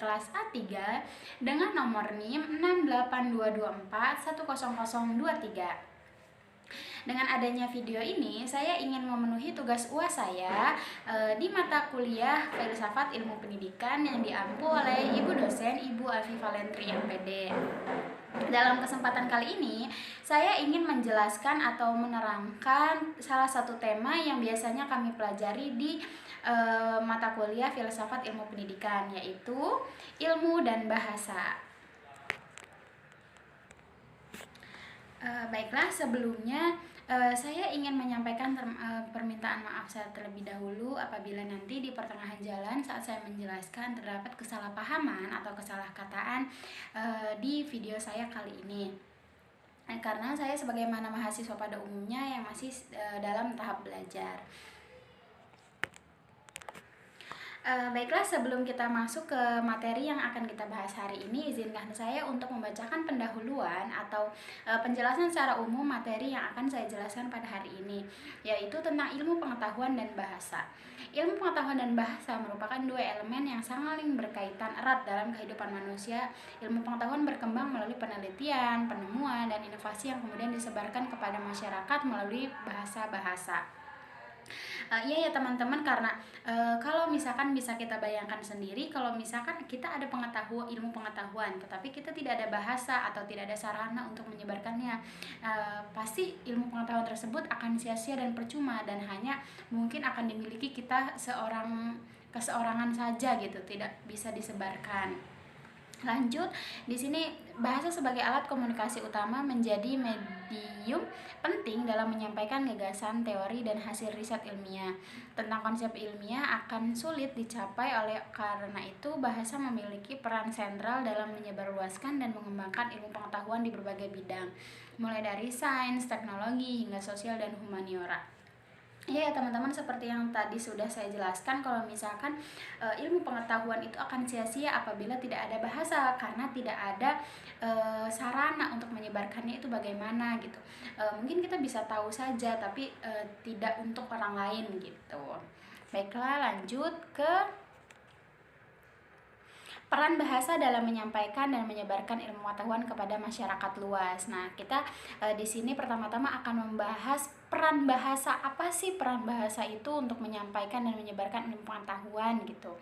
kelas A3 dengan nomor NIM 68224100023. Dengan adanya video ini, saya ingin memenuhi tugas UAS saya di mata kuliah Filsafat Ilmu Pendidikan yang diampu oleh Ibu dosen Ibu Alfi Valentri MPD. Dalam kesempatan kali ini, saya ingin menjelaskan atau menerangkan salah satu tema yang biasanya kami pelajari di mata kuliah Filsafat Ilmu Pendidikan, yaitu ilmu dan bahasa. Baiklah, sebelumnya saya ingin menyampaikan permintaan maaf saya terlebih dahulu apabila nanti di pertengahan jalan saat saya menjelaskan terdapat kesalahpahaman atau kesalahkataan di video saya kali ini. Karena saya sebagaimana mahasiswa pada umumnya yang masih dalam tahap belajar. Baiklah, sebelum kita masuk ke materi yang akan kita bahas hari ini, izinkan saya untuk membacakan pendahuluan atau penjelasan secara umum materi yang akan saya jelaskan pada hari ini, yaitu tentang ilmu pengetahuan dan bahasa. Ilmu pengetahuan dan bahasa merupakan dua elemen yang saling berkaitan erat dalam kehidupan manusia. Ilmu pengetahuan berkembang melalui penelitian, penemuan, dan inovasi yang kemudian disebarkan kepada masyarakat melalui bahasa-bahasa. Iya ya teman-teman, karena kalau misalkan bisa kita bayangkan sendiri, kalau misalkan kita ada ilmu pengetahuan, tetapi kita tidak ada bahasa atau tidak ada sarana untuk menyebarkannya, pasti ilmu pengetahuan tersebut akan sia-sia dan percuma, dan hanya mungkin akan dimiliki kita keseorangan saja gitu, tidak bisa disebarkan. Lanjut, di sini bahasa sebagai alat komunikasi utama menjadi medium penting dalam menyampaikan gagasan, teori, dan hasil riset ilmiah. Tentang konsep ilmiah akan sulit dicapai karena itu bahasa memiliki peran sentral dalam menyebarluaskan dan mengembangkan ilmu pengetahuan di berbagai bidang, mulai dari sains, teknologi, hingga sosial dan humaniora. Ya teman-teman, seperti yang tadi sudah saya jelaskan, kalau misalkan ilmu pengetahuan itu akan sia-sia apabila tidak ada bahasa, karena tidak ada sarana untuk menyebarkannya itu bagaimana gitu. Mungkin kita bisa tahu saja, tapi tidak untuk orang lain gitu. Baiklah, lanjut ke peran bahasa dalam menyampaikan dan menyebarkan ilmu pengetahuan kepada masyarakat luas. Nah, kita di sini pertama-tama akan membahas peran bahasa. Apa sih peran bahasa itu untuk menyampaikan dan menyebarkan ilmu pengetahuan gitu.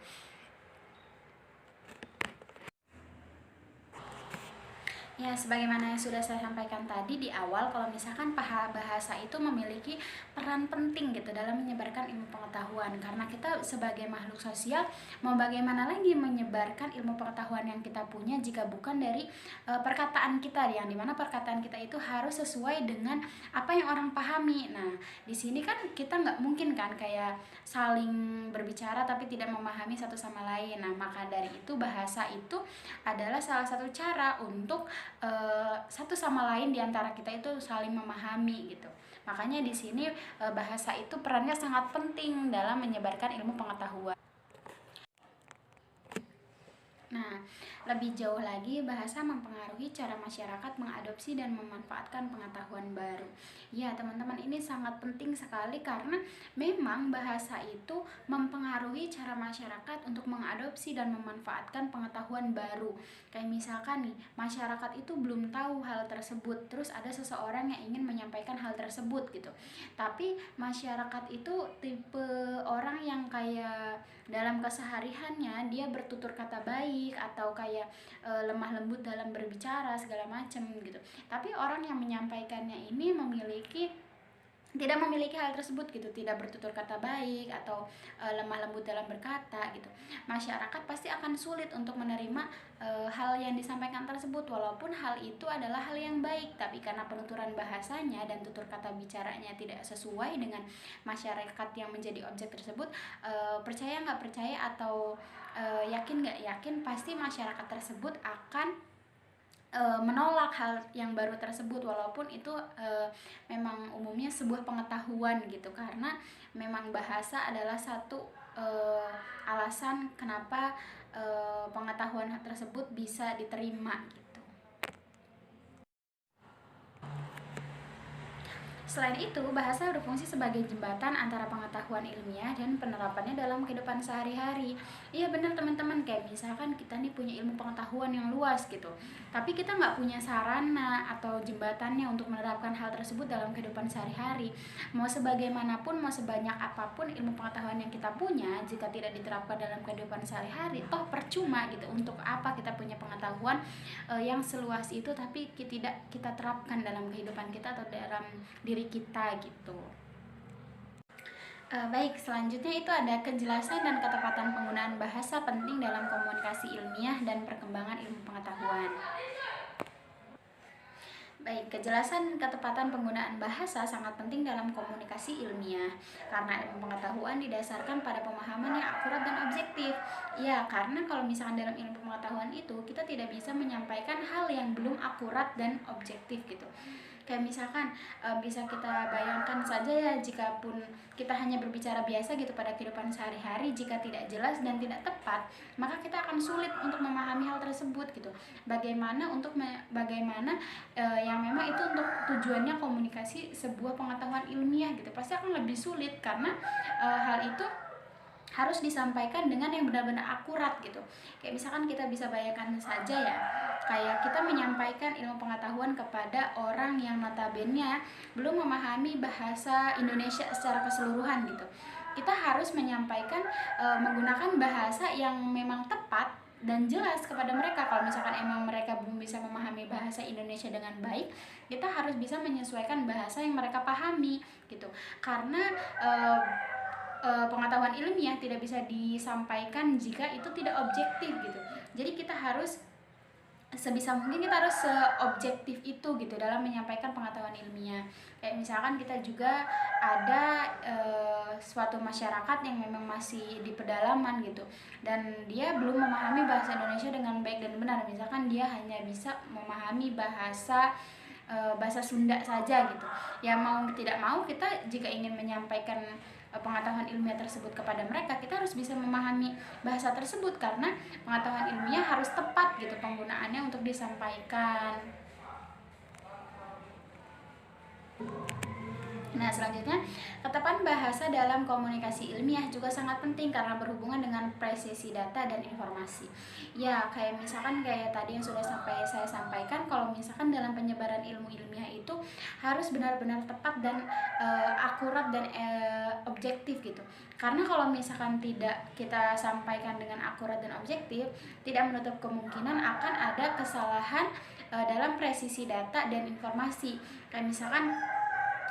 Ya, sebagaimana yang sudah saya sampaikan tadi di awal, kalau misalkan bahasa itu memiliki peran penting gitu dalam menyebarkan ilmu pengetahuan, karena kita sebagai makhluk sosial mau bagaimana lagi menyebarkan ilmu pengetahuan yang kita punya jika bukan dari perkataan kita, yang dimana perkataan kita itu harus sesuai dengan apa yang orang pahami. Nah, di sini kan kita nggak mungkin kan kayak saling berbicara tapi tidak memahami satu sama lain. Nah, maka dari itu bahasa itu adalah salah satu cara untuk satu sama lain diantara kita itu saling memahami gitu. Makanya di sini bahasa itu perannya sangat penting dalam menyebarkan ilmu pengetahuan. Nah, lebih jauh lagi, bahasa mempengaruhi cara masyarakat mengadopsi dan memanfaatkan pengetahuan baru. Ya, teman-teman, ini sangat penting sekali karena memang bahasa itu mempengaruhi cara masyarakat untuk mengadopsi dan memanfaatkan pengetahuan baru. Kayak misalkan nih, masyarakat itu belum tahu hal tersebut, terus ada seseorang yang ingin menyampaikan hal tersebut gitu. Tapi masyarakat itu tipe orang yang kayak dalam kesehariannya dia bertutur kata baik atau kayak lemah lembut dalam berbicara segala macam gitu. Tapi orang yang menyampaikannya ini tidak memiliki hal tersebut gitu, tidak bertutur kata baik atau lemah lembut dalam berkata gitu. Masyarakat pasti akan sulit untuk menerima hal yang disampaikan tersebut, walaupun hal itu adalah hal yang baik, tapi karena penuturan bahasanya dan tutur kata bicaranya tidak sesuai dengan masyarakat yang menjadi objek tersebut, percaya nggak percaya atau yakin nggak yakin, pasti masyarakat tersebut akan menolak hal yang baru tersebut, walaupun itu memang umumnya sebuah pengetahuan gitu, karena memang bahasa adalah satu alasan kenapa pengetahuan tersebut bisa diterima gitu. Selain itu, bahasa berfungsi sebagai jembatan antara pengetahuan ilmiah dan penerapannya dalam kehidupan sehari-hari. Iya benar teman-teman, kayak misalkan kita nih punya ilmu pengetahuan yang luas gitu, tapi kita nggak punya sarana atau jembatannya untuk menerapkan hal tersebut dalam kehidupan sehari-hari. Mau sebagaimanapun, mau sebanyak apapun ilmu pengetahuan yang kita punya, jika tidak diterapkan dalam kehidupan sehari-hari, toh percuma gitu. Untuk apa kita punya pengetahuan yang seluas itu tapi tidak kita terapkan dalam kehidupan kita atau dalam diri kita gitu. Baik, selanjutnya itu ada kejelasan dan ketepatan penggunaan bahasa penting dalam komunikasi ilmiah dan perkembangan ilmu pengetahuan. Baik, kejelasan dan ketepatan penggunaan bahasa sangat penting dalam komunikasi ilmiah karena ilmu pengetahuan didasarkan pada pemahaman yang akurat dan objektif. Ya, karena kalau misalkan dalam ilmu pengetahuan itu kita tidak bisa menyampaikan hal yang belum akurat dan objektif gitu. Kayak misalkan bisa kita bayangkan saja ya, jika pun kita hanya berbicara biasa gitu pada kehidupan sehari-hari, jika tidak jelas dan tidak tepat, maka kita akan sulit untuk memahami hal tersebut gitu. Bagaimana yang memang itu untuk tujuannya komunikasi sebuah pengetahuan ilmiah gitu, pasti akan lebih sulit karena hal itu harus disampaikan dengan yang benar-benar akurat gitu. Kayak misalkan kita bisa bayangkan saja ya, kayak kita menyampaikan ilmu pengetahuan kepada orang yang notabene belum memahami bahasa Indonesia secara keseluruhan gitu. Kita harus menyampaikan menggunakan bahasa yang memang tepat dan jelas kepada mereka. Kalau misalkan emang mereka belum bisa memahami bahasa Indonesia dengan baik, kita harus bisa menyesuaikan bahasa yang mereka pahami gitu. Karena pengetahuan ilmiah tidak bisa disampaikan jika itu tidak objektif gitu. Jadi kita harus sebisa mungkin kita harus seobjektif itu gitu dalam menyampaikan pengetahuan ilmiah. Kayak misalkan kita juga ada suatu masyarakat yang memang masih di pedalaman gitu, dan dia belum memahami bahasa Indonesia dengan baik dan benar. Misalkan dia hanya bisa memahami bahasa Sunda saja gitu. Ya mau tidak mau, kita jika ingin menyampaikan pengetahuan ilmiah tersebut kepada mereka, kita harus bisa memahami bahasa tersebut karena pengetahuan ilmiah harus tepat gitu penggunaannya untuk disampaikan. Nah, selanjutnya, ketepatan bahasa dalam komunikasi ilmiah juga sangat penting karena berhubungan dengan presisi data dan informasi. Ya, kayak misalkan kayak tadi yang sudah saya sampaikan, kalau misalkan dalam penyebaran ilmu ilmiah itu harus benar-benar tepat dan akurat dan objektif gitu. Karena kalau misalkan tidak kita sampaikan dengan akurat dan objektif, tidak menutup kemungkinan akan ada kesalahan dalam presisi data dan informasi. Kayak misalkan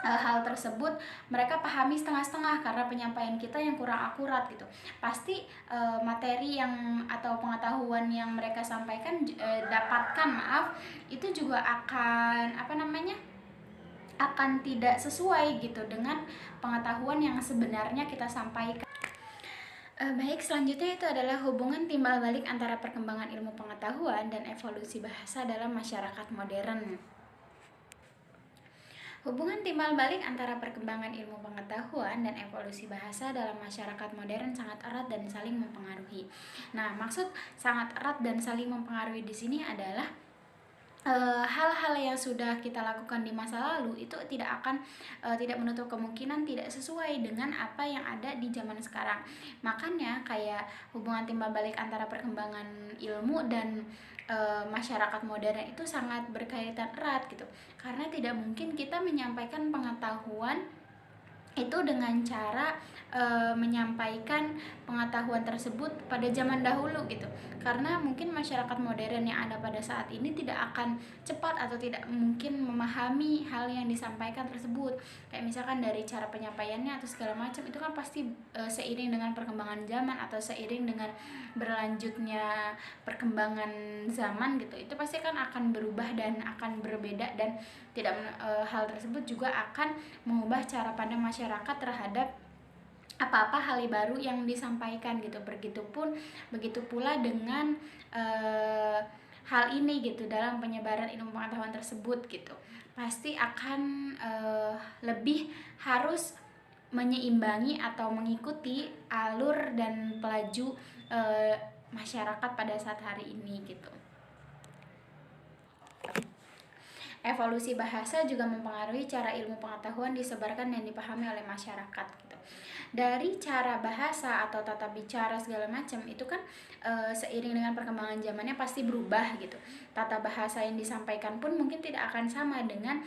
hal tersebut mereka pahami setengah-setengah karena penyampaian kita yang kurang akurat gitu. Pasti materi yang atau pengetahuan yang mereka sampaikan itu juga akan akan tidak sesuai gitu dengan pengetahuan yang sebenarnya kita sampaikan. Baik, selanjutnya itu adalah hubungan timbal balik antara perkembangan ilmu pengetahuan dan evolusi bahasa dalam masyarakat modern. Hubungan timbal balik antara perkembangan ilmu pengetahuan dan evolusi bahasa dalam masyarakat modern sangat erat dan saling mempengaruhi. Nah, maksud sangat erat dan saling mempengaruhi di sini adalah hal-hal yang sudah kita lakukan di masa lalu itu tidak menutup kemungkinan tidak sesuai dengan apa yang ada di zaman sekarang. Makanya kayak hubungan timbal balik antara perkembangan ilmu dan masyarakat modern itu sangat berkaitan erat gitu. Karena tidak mungkin kita menyampaikan pengetahuan itu dengan cara menyampaikan pengetahuan tersebut pada zaman dahulu gitu. Karena mungkin masyarakat modern yang ada pada saat ini tidak akan cepat atau tidak mungkin memahami hal yang disampaikan tersebut. Kayak misalkan dari cara penyampaiannya atau segala macam itu kan pasti seiring dengan perkembangan zaman atau seiring dengan berlanjutnya perkembangan zaman gitu. Itu pasti kan akan berubah dan akan berbeda, dan hal tersebut juga akan mengubah cara pandang masyarakat terhadap apa-apa hal baru yang disampaikan gitu. Begitu pula dengan hal ini gitu dalam penyebaran ilmu pengetahuan tersebut gitu. Pasti akan lebih harus menyeimbangi atau mengikuti alur dan pelaju masyarakat pada saat hari ini gitu. Evolusi bahasa juga mempengaruhi cara ilmu pengetahuan disebarkan dan dipahami oleh masyarakat gitu. Dari cara bahasa atau tata bicara segala macam itu kan seiring dengan perkembangan zamannya pasti berubah gitu. Tata bahasa yang disampaikan pun mungkin tidak akan sama dengan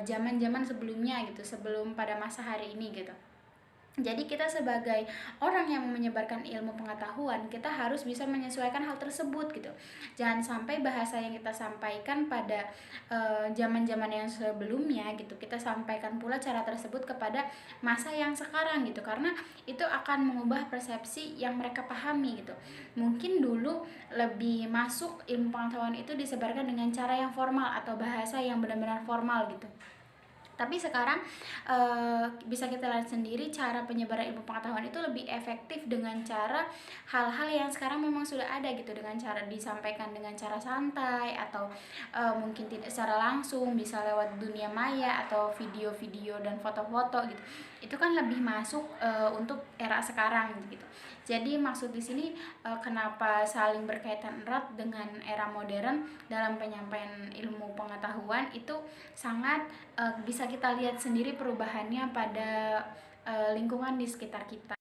zaman-zaman sebelumnya gitu, sebelum pada masa hari ini gitu. Jadi kita sebagai orang yang menyebarkan ilmu pengetahuan, kita harus bisa menyesuaikan hal tersebut gitu. Jangan sampai bahasa yang kita sampaikan pada zaman-zaman yang sebelumnya gitu, kita sampaikan pula cara tersebut kepada masa yang sekarang gitu, karena itu akan mengubah persepsi yang mereka pahami gitu. Mungkin dulu lebih masuk ilmu pengetahuan itu disebarkan dengan cara yang formal atau bahasa yang benar-benar formal gitu. Tapi sekarang bisa kita lihat sendiri cara penyebaran ilmu pengetahuan itu lebih efektif dengan cara hal-hal yang sekarang memang sudah ada gitu, dengan cara disampaikan dengan cara santai atau mungkin tidak secara langsung, bisa lewat dunia maya atau video-video dan foto-foto gitu. Itu kan lebih masuk untuk era sekarang gitu. Jadi maksud di sini kenapa saling berkaitan erat dengan era modern dalam penyampaian ilmu pengetahuan itu sangat bisa kita lihat sendiri perubahannya pada lingkungan di sekitar kita.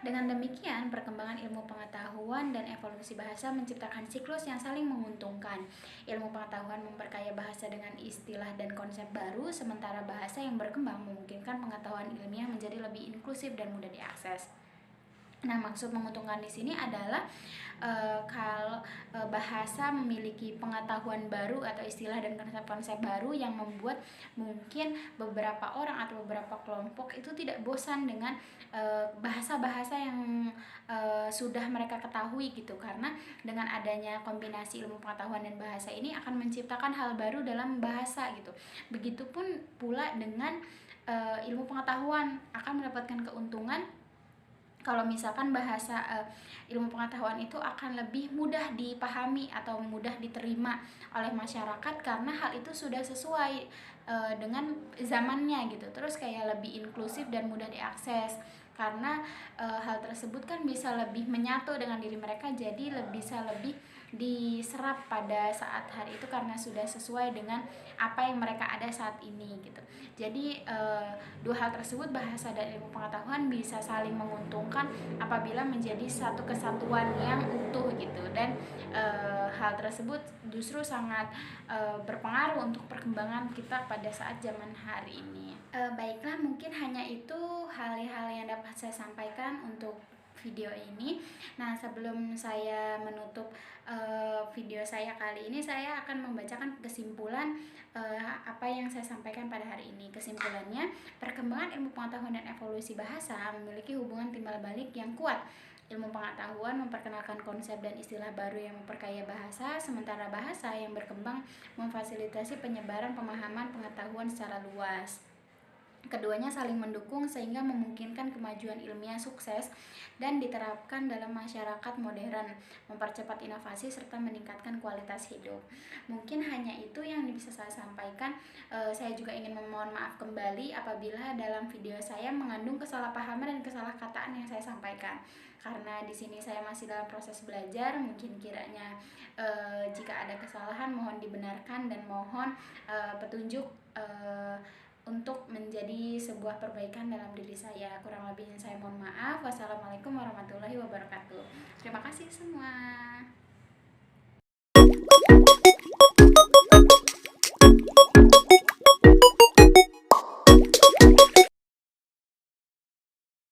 Dengan demikian, perkembangan ilmu pengetahuan dan evolusi bahasa menciptakan siklus yang saling menguntungkan. Ilmu pengetahuan memperkaya bahasa dengan istilah dan konsep baru, sementara bahasa yang berkembang memungkinkan pengetahuan ilmiah menjadi lebih inklusif dan mudah diakses. Nah, maksud menguntungkan di sini adalah kalau bahasa memiliki pengetahuan baru atau istilah dan konsep-konsep baru yang membuat mungkin beberapa orang atau beberapa kelompok itu tidak bosan dengan bahasa-bahasa yang sudah mereka ketahui gitu, karena dengan adanya kombinasi ilmu pengetahuan dan bahasa ini akan menciptakan hal baru dalam bahasa gitu. Begitupun pula dengan ilmu pengetahuan akan mendapatkan keuntungan kalau misalkan bahasa ilmu pengetahuan itu akan lebih mudah dipahami atau mudah diterima oleh masyarakat, karena hal itu sudah sesuai dengan zamannya gitu. Terus kayak lebih inklusif dan mudah diakses, karena hal tersebut kan bisa lebih menyatu dengan diri mereka, jadi bisa lebih diserap pada saat hari itu karena sudah sesuai dengan apa yang mereka ada saat ini gitu. Jadi dua hal tersebut, bahasa dan ilmu pengetahuan, bisa saling menguntungkan apabila menjadi satu kesatuan yang utuh gitu, dan hal tersebut justru sangat berpengaruh untuk perkembangan kita pada saat zaman hari ini. Baiklah, mungkin hanya itu hal-hal yang dapat saya sampaikan untuk video ini. Nah, sebelum saya menutup video saya kali ini, saya akan membacakan kesimpulan apa yang saya sampaikan pada hari ini. Kesimpulannya, perkembangan ilmu pengetahuan dan evolusi bahasa memiliki hubungan timbal balik yang kuat. Ilmu pengetahuan memperkenalkan konsep dan istilah baru yang memperkaya bahasa, sementara bahasa yang berkembang memfasilitasi penyebaran pemahaman pengetahuan secara luas. Keduanya saling mendukung sehingga memungkinkan kemajuan ilmiah sukses dan diterapkan dalam masyarakat modern, mempercepat inovasi serta meningkatkan kualitas hidup. Mungkin hanya itu yang bisa saya sampaikan. Saya juga ingin memohon maaf kembali apabila dalam video saya mengandung kesalahpahaman dan kesalahkataan yang saya sampaikan. Karena di sini saya masih dalam proses belajar, mungkin kiranya jika ada kesalahan mohon dibenarkan dan mohon petunjuk untuk menjadi sebuah perbaikan dalam diri saya. Kurang lebihnya saya mohon maaf. Wassalamualaikum warahmatullahi wabarakatuh. Terima kasih semua.